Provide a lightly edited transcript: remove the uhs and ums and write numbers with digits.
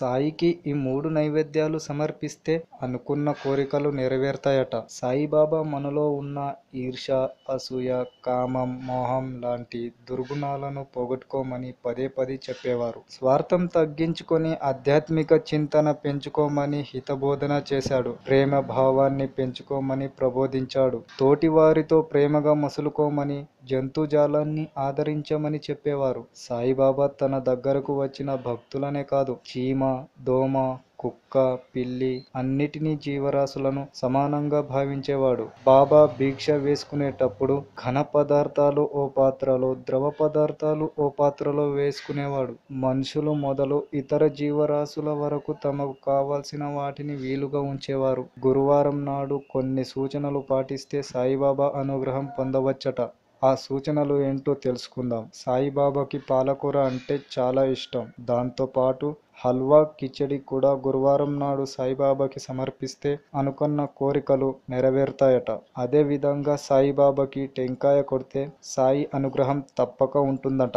సాయికి ఈ 3 నైవేద్యాలు సమర్పిస్తే అనుకున్న కోరికలు నెరవేరుతాయట. సాయిబాబా మనలో ఉన్న ఈర్ష్య, అసూయ, కామం, మోహం లాంటి దుర్గుణాలను పోగొట్టుకోమని పదే పదే చెప్పేవారు. స్వార్థం తగ్గించుకొని ఆధ్యాత్మిక చింతన పెంచుకోమని హితబోధన చేశాడు. ప్రేమ భావాన్ని పెంచుకోమని ప్రబోధించాడు. తోటివారితో ప్రేమగా మసులుకోమని, జంతుజాలాన్ని ఆదరించమని చెప్పేవారు. సాయిబాబా తన దగ్గరకు వచ్చిన భక్తులనే కాదు, చీమ, దోమ, కుక్క, పిల్లి అన్నిటినీ జీవరాశులను సమానంగా భావించేవాడు. బాబా భిక్ష వేసుకునేటప్పుడు ఘన పదార్థాలు ఓ పాత్రలో, ద్రవ పదార్థాలు ఓ పాత్రలో వేసుకునేవాడు. మనుషులు మొదలు ఇతర జీవరాశుల వరకు తమకు కావలసిన వాటిని వీలుగా ఉంచేవారు. గురువారం నాడు కొన్ని సూచనలు పాటిస్తే సాయిబాబా అనుగ్రహం పొందవచ్చట. ఆ సూచనలు ఏంటో తెలుసుకుందాం. సాయిబాబాకి పాలకూర అంటే చాలా ఇష్టం. దాంతోపాటు హల్వా, కిచడి కూడా గురువారం నాడు సాయిబాబాకి సమర్పిస్తే అనుకున్న కోరికలు నెరవేరుతాయట. అదే విధంగా సాయిబాబాకి టెంకాయ కొడితే సాయి అనుగ్రహం తప్పక ఉంటుందట.